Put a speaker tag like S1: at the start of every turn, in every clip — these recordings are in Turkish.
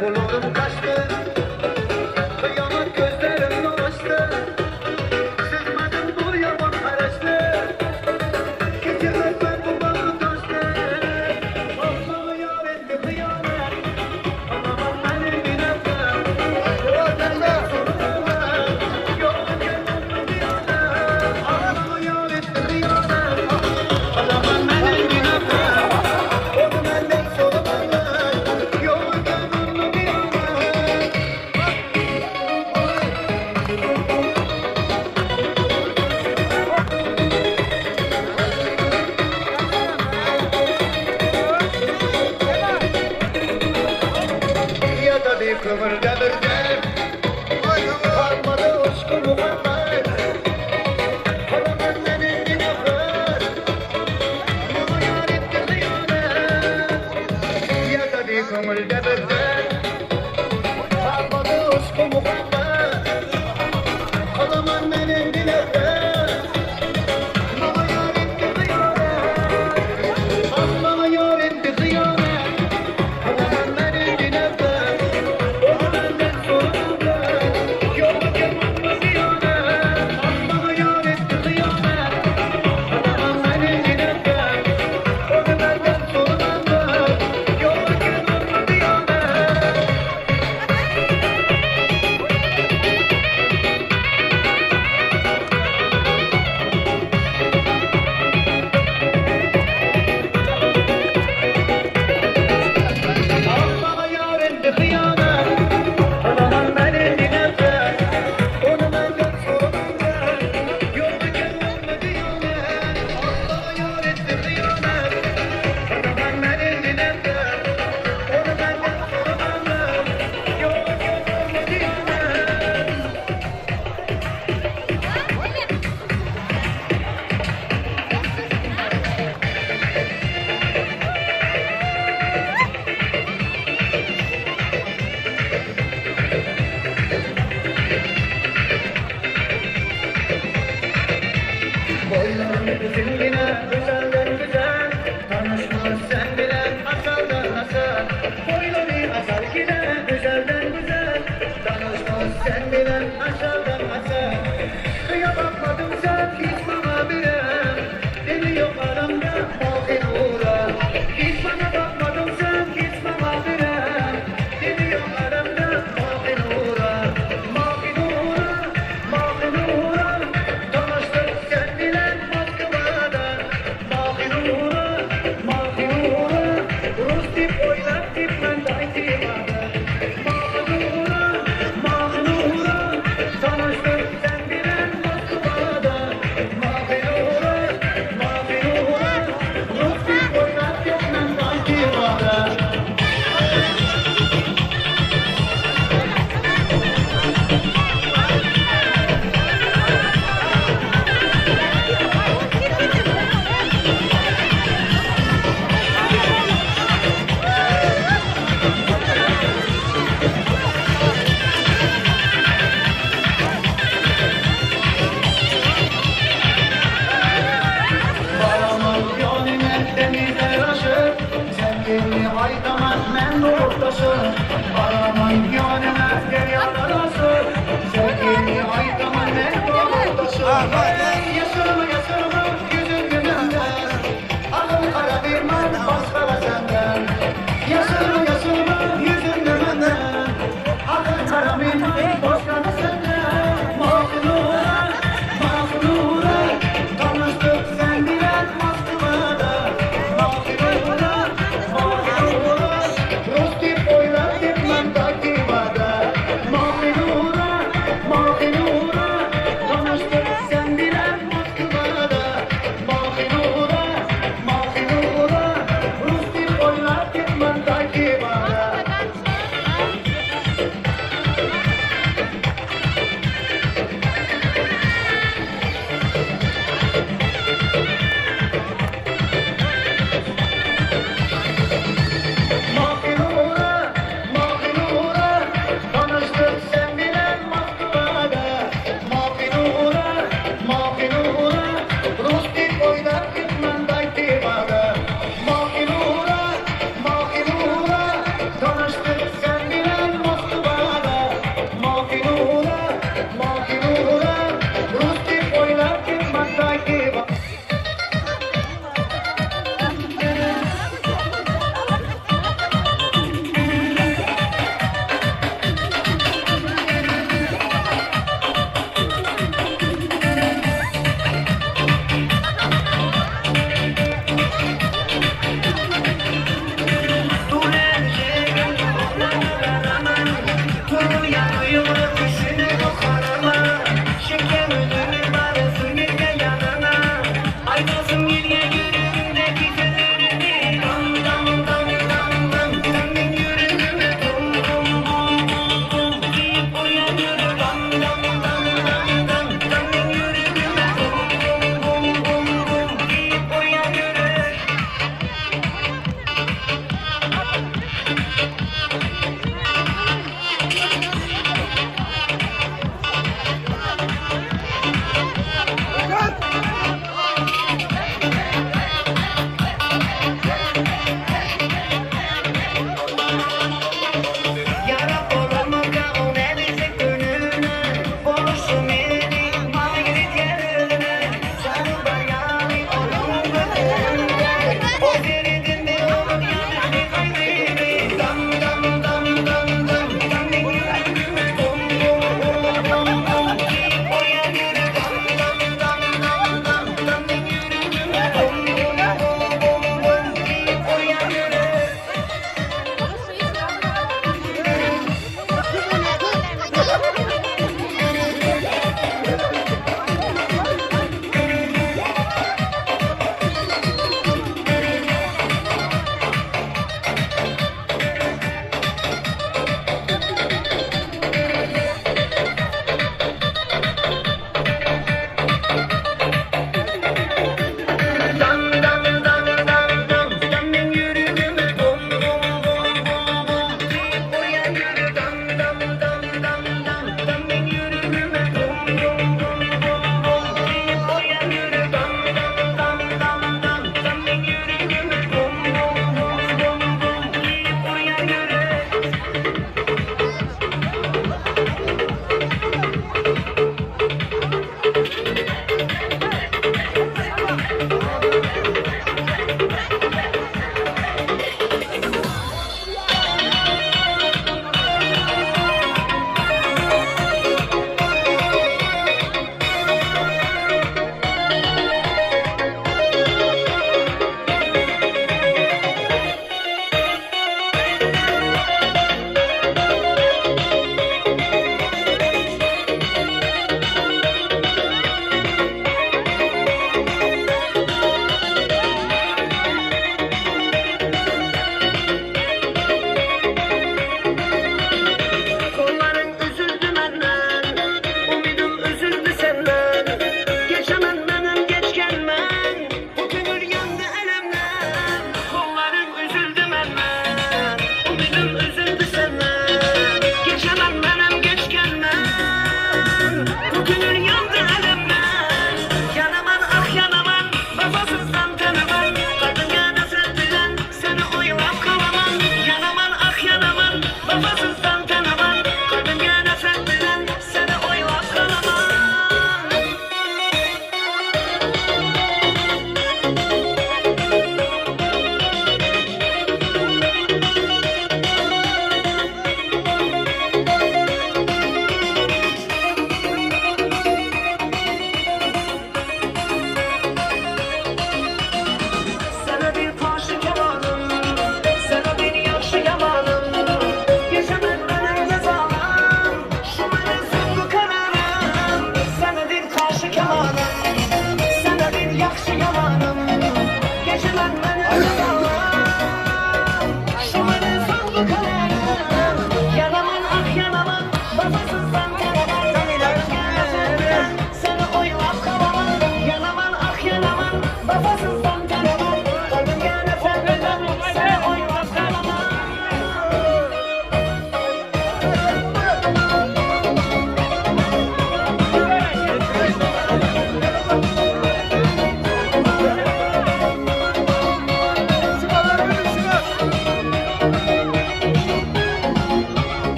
S1: Bulurum kaçtı, kıyamet gözlerim dolaştı. Sızmadım bu yaman haraçlı, geçirmez ben bu balı taştı. Allah'ı yar etti kıyamet, anamam benim bir nefes. Yok benden sorumlu, yok kendimle bir yana. Allah'ı yar etti kıyamet, anamam benim bir nefes. Onu benden sorumlu, yok kendimle bir yana. Ya da bir kıvır devirde kalmadı uçku muhabbet. Kalamam benim bir nefes, bana yar etti kıyamet. Ya da bir kıvır devirde kalmadı uçku muhabbet. Kalamam benim bir nefes, bana yar etti kıyamet. Bana yar etti kıyamet. Kalamam benim bir nefes, o benden sorumlu, yok kendimle bir yana. Bana yar etti kıyamet. Kalamam benim bir nefes, o benden sorumlu, yok kendimle bir yana.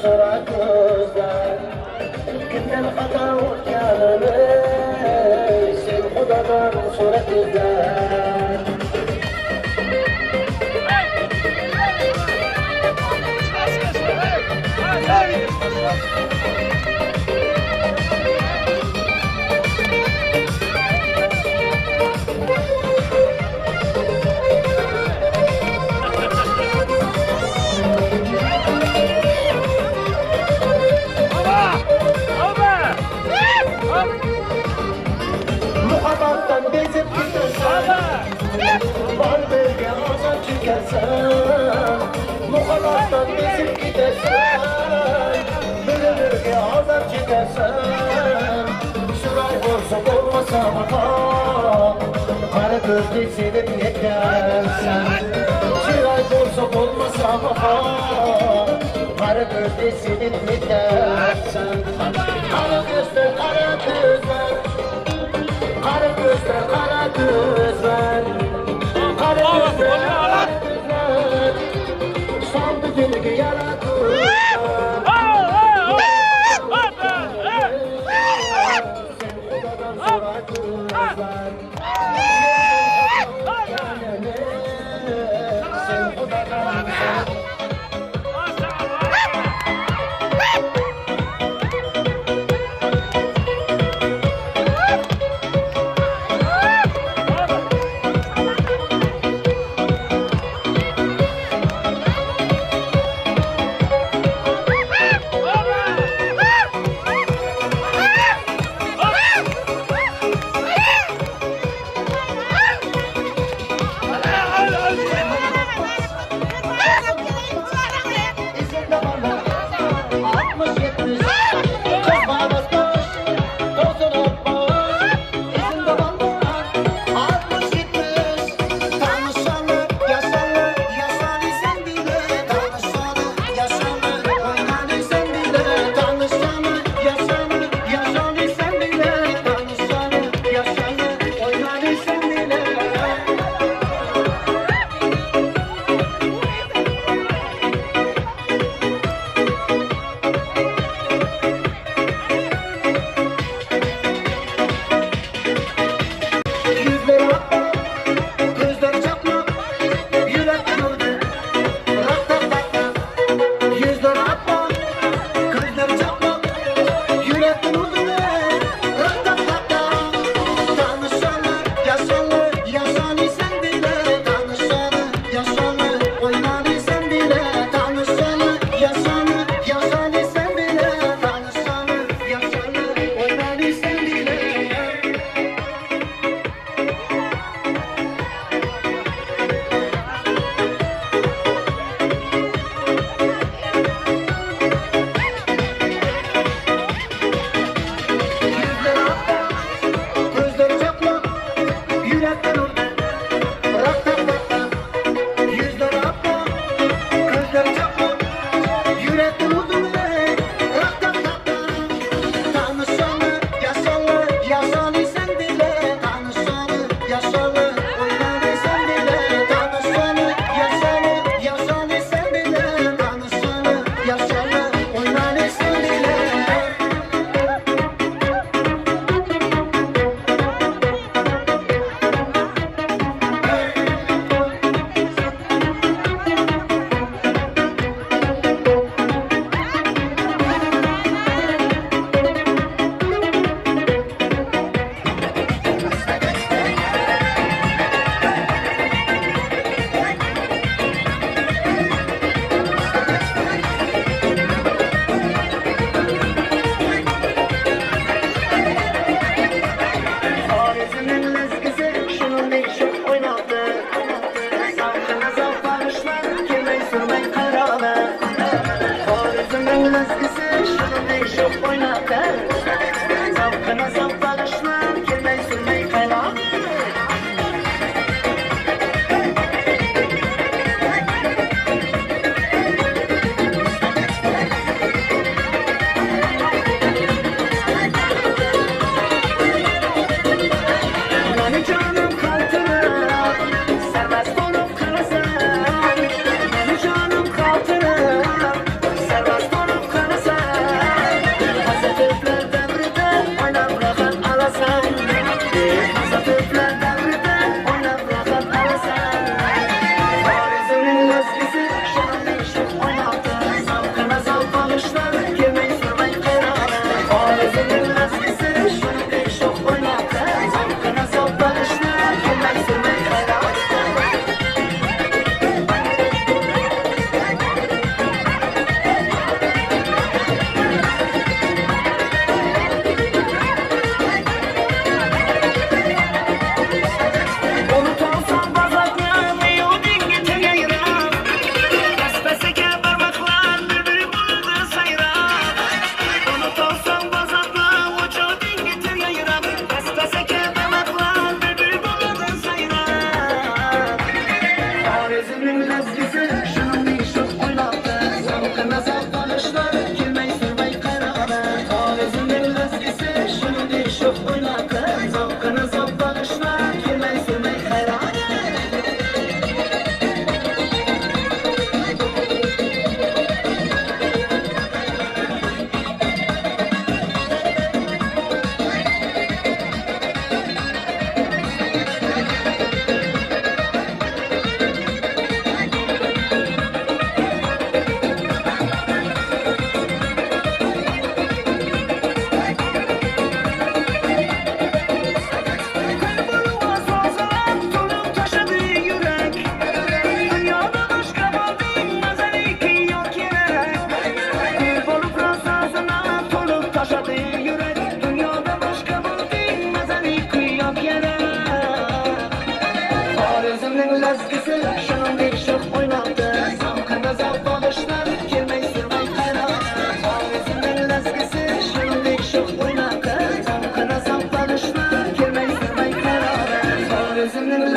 S1: sonra gözler Kimden hata olacağını Sen Hudadan sonra gözler Muhabbattan bezip gidersen Var belge azap çekersen Muhabbattan bezip gidersen Bölünürge azap çekersen Şuray borsa olmasa bana Kara gözlü sevip yetersen Şuray borsa olmasa bana Kara gözlü sevip yetersen Kara gözler, kara gözler Kara gözler, kara gözler Kara gözler, kara gözler Sandı gölge yaratırlar Sen Hudadan sonra gözler Sen Hudadan sonra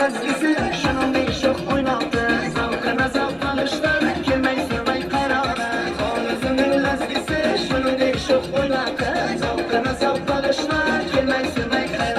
S1: ezgisi, şunun değişik oynadı. Zavkına zavk alışlar, kelmeysi vay karadı. Ağzının ezgisi, şunun değişik oynadı. Zavkına zavk alışlar, kelmeysi vay karadı.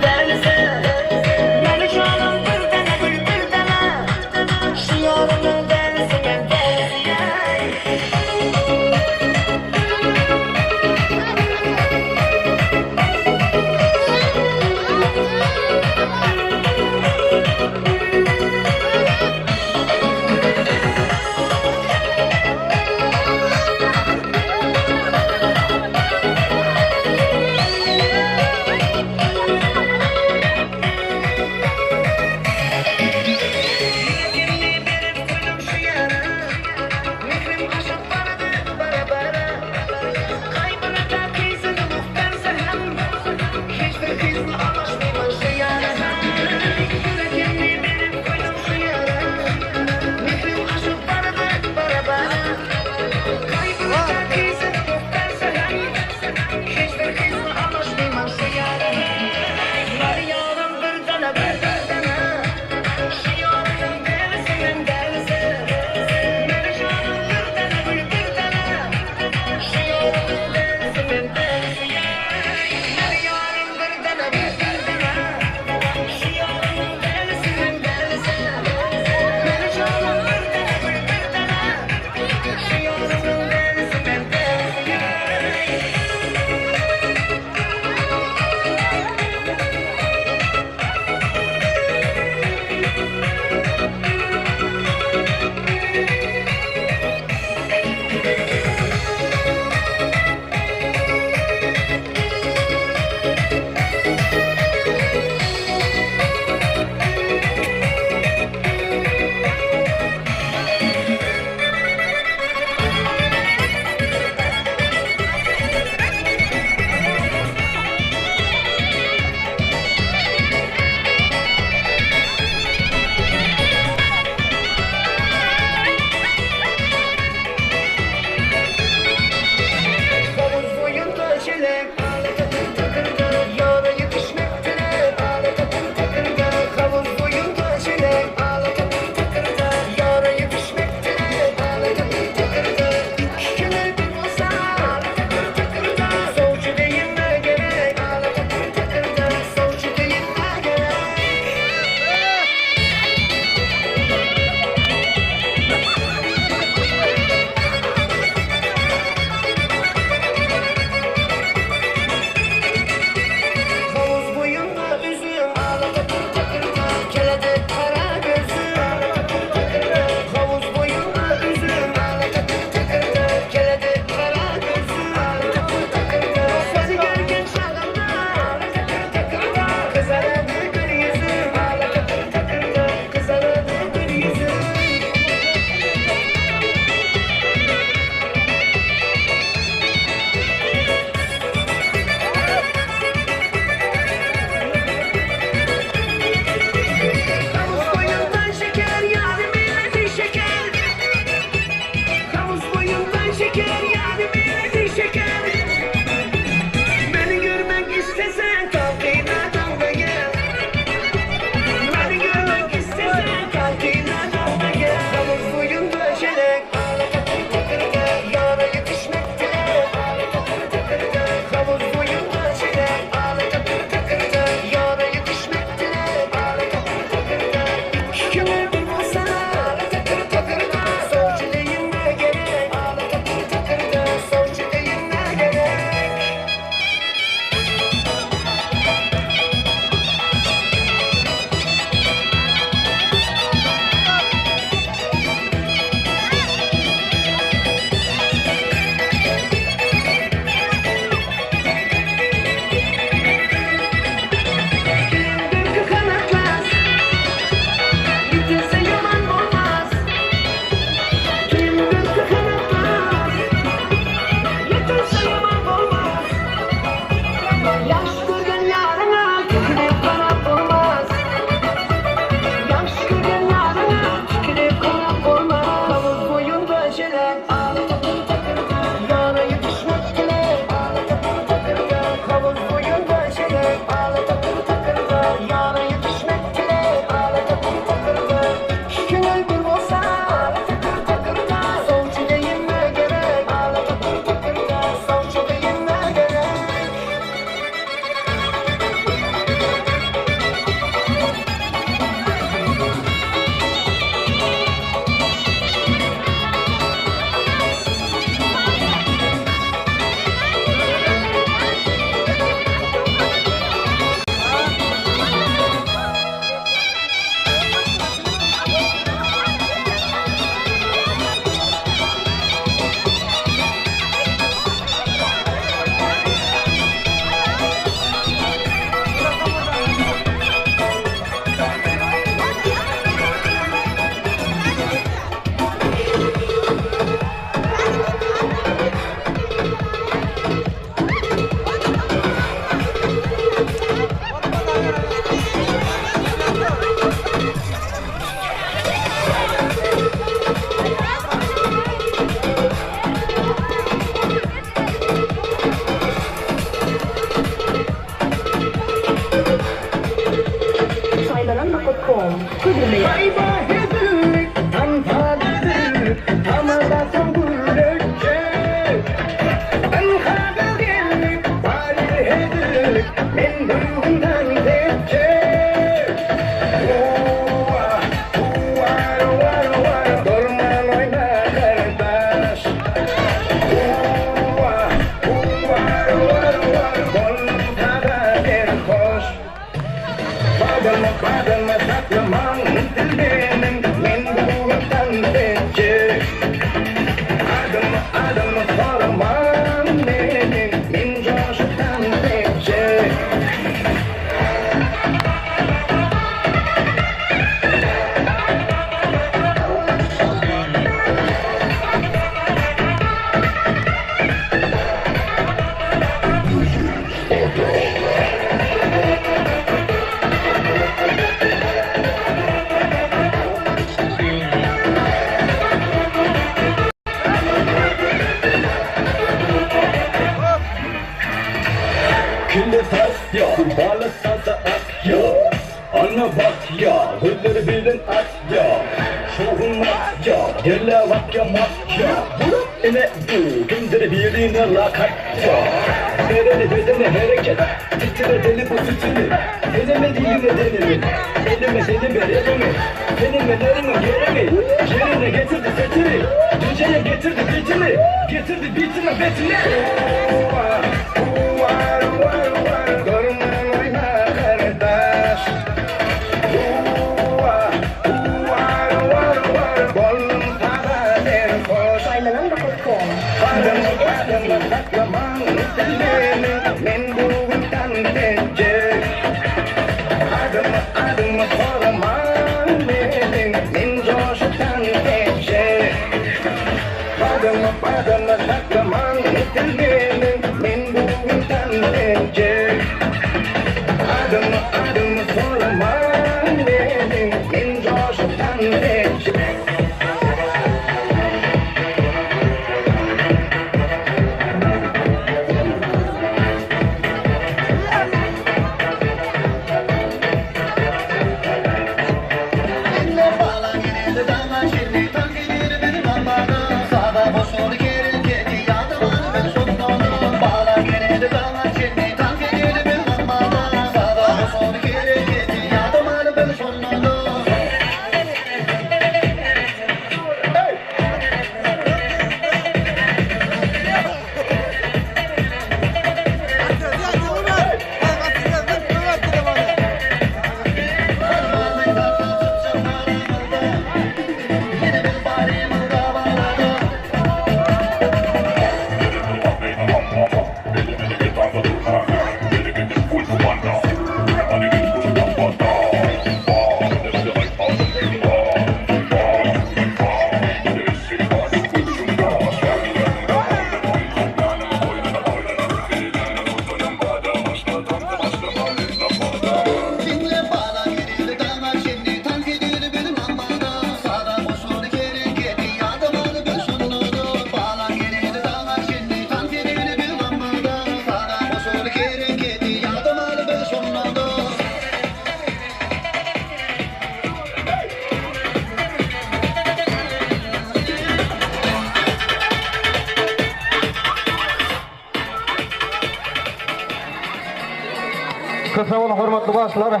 S2: Kısavul hormatlı başlar.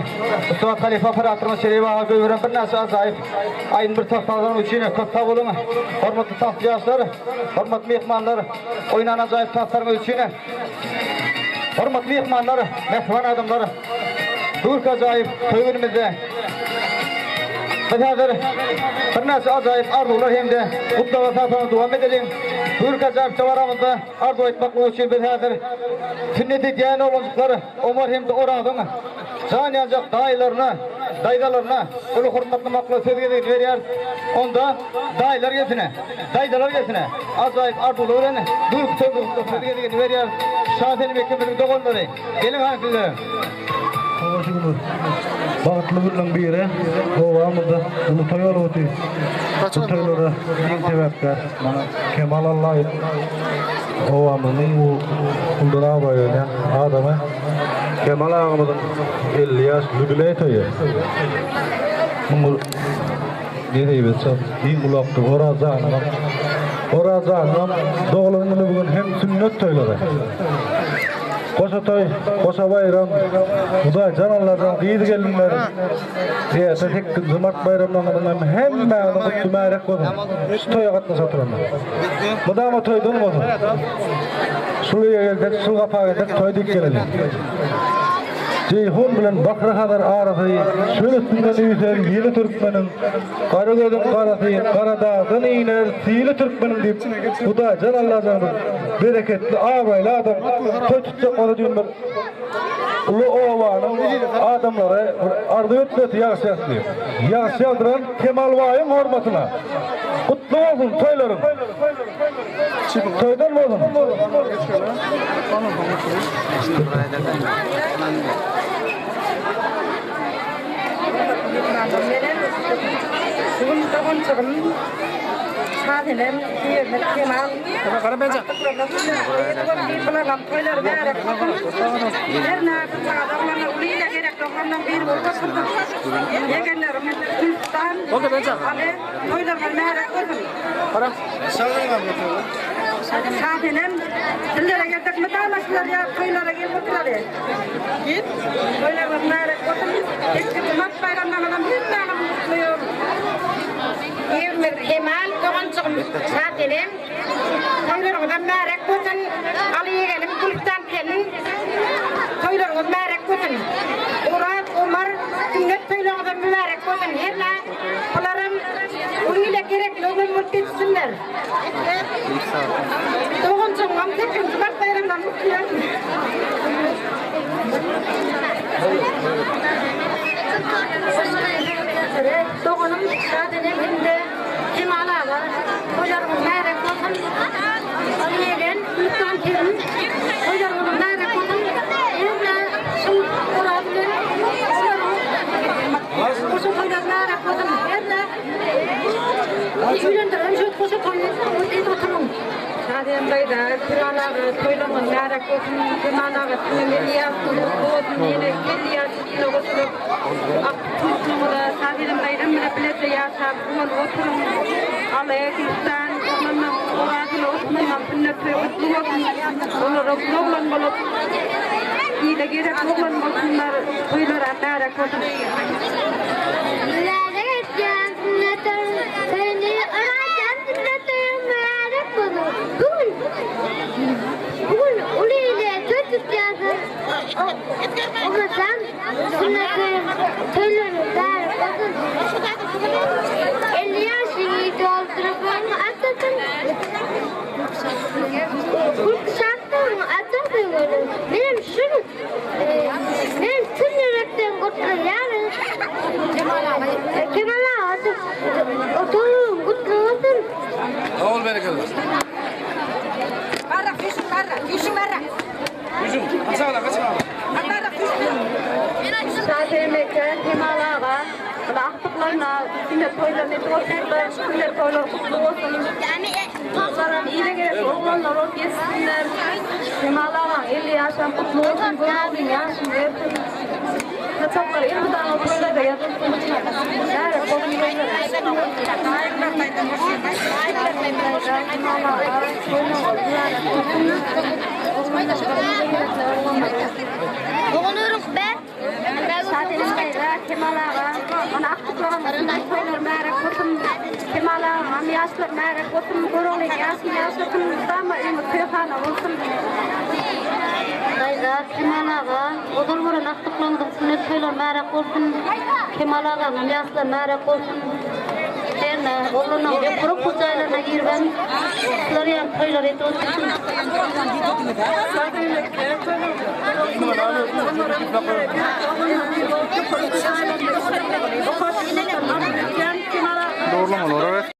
S2: Üstad Halifa Fırat'ın şerifi ağabey veren bir nasi azayip. Ayın bir tahtadan uçuyla kısavulun. Hormatlı tahtiyatlar, hormatlı mehmanlar. Oynan azayip tahtlarına uçuyla. Hormatlı mehmanlar, mehman adamlar. Türk azayip köyümüzde. Bizler bir nasi azayip arzular hem de mutlu ve tahtlarına devam edelim. Türk azayip çavaramızda arzu etmekle için bizler sünneti diyen olacakları Omar hem de oradın saniyacak daydalarına ulu hurmatlı makla sözge veriyor. Onda daylar gesine, daydalar gesine azayip arzular öğreni Türk sözge veriyor. Şahseni beklemizin doğanları gelin hangisizlere
S3: Bağıtlı birlen biri ovamızda bunu toyol oti toyolora en sebepler Kemal Allah'ın ovamızın bu kundura bayılan adamı Kemal ağamızın 50 yaş lübüley toyu ne heybetse din bulaqtı Orazanam doğulanını bugün hem sünnet toyları. Koşa toy, koşa bayram, Huday cananlardan giydi gelinler. Diye tek gün Cumart bayramlarından hem mağını kutlu mərek kodun. Şu toya katına satıranlar. Mudama toy donmadı. Suluya geldik, su kapağı geldik, toy dik gelelim. Ceyhun bilen bakra kadar ağrıtıyı, şöyle üstünden üyüser, yeni Türkmenin, Karagöz'ün karatıyı, Karadağ'ın iner, sihili Türkmenin deyip, bu da can Allah'ın bereketli, ağabayla adam, toy tutacak onu diyorum ben, Ulu Ova'nın adamları ardı ötmesi yağış yaslıyor. Yağış yaldıran Kemal Vahim hormatına. Kutlu olsun toyların. Toydan mı olsun?
S4: Bugün taban çıkım, saatinem, kemal. Para beca. Pelan toylar berek. Herna adamlarına uliyle gerek doktordan bir bulmasın. Yegenlerim Gülstan. Oldu beca. Ale toylar berek olsun. Para. Saatinem, dillere geldik mi dalaşlar ya toylara gelmediler ya. Git. Toylar berek olsun. Eski mat bayramdan adam bir tane mutluyor. Kemal doğancığım saatinim. Toylarımdan mərek olsun. Aliye gelin Gülstan gelin. Toylarımdan mərek olsun. Urat, Umar, sünnet toylarımdan mərek olsun. Herna, onların uyuyla gerekli olan mutlu etsinler. Doğancığım amcakım Cumart bayramdan mutluyum. Doğanım saatinim şimdi Kemal ağa. Toylarımdan mərek olsun. Aliye gelin Gülstan gelin. Toylarımdan mərek olsun. Herna, Urat gelin. Koşu toylar mərek olsun. Herna. Üylendirim şu koşu toylar. Oturun. Saatinim dayda Kemal ağa toylarımdan mərek olsun. Kemal ağa sinirliyat. Olsun yine geliyat. Oturup. Saatinim dayda mürepilete yaşar. Bunun oturun. Alaya Gülstan. Onunla Urat'ın Osman'la sünneti kutlu olsun. Onlara program bulup. İyi de gerek program olsunlar. Toylara mərek olsun.
S5: Bugün uliyle tutacağız. Ama sen sünnetlerim söylerim der. Bakın 50 yaşını doldurup onu atatın. Kuşaktığını atatın. Benim şunu benim tüm yürekten kutlu yarın Kemal ağa oturun kutlu olsun.
S6: Oğul bereketli.
S4: Barra, fişin barra.
S6: Yüzüm, kaçağına.
S4: Barra, fişin. Saatinim Kemal ağa. Aktıklarına, sünnet toylarını toylarlar, sünnet toylar kutlu olsun. Onların iyiyle gerek oğlanlar ol geçsinler. Kemal ağa 50 yaşam kutlu olsun. Böyle yaşım versin. Kaçaklar ilmiden o toylarda yazılsın. Nerede kokuyla
S5: Oğlum ben.
S4: Saatinim Kemal ağa. Ona aktıklarım toylar mərek olsun. Kemal ağa yaşlar mərek olsun. Görüğlü yaşasın. Dama ümit kıyıkhana olsun.
S5: Dayda Kemal ağa. Odurmuran aktıklarımızın sünnet toylar mərek olsun. Kemal ağa'nın yaşlar mərek olsun. Herna, oğluna kurup kutaylarına girben. Kutları yan toylar et olsun.
S4: Saatinim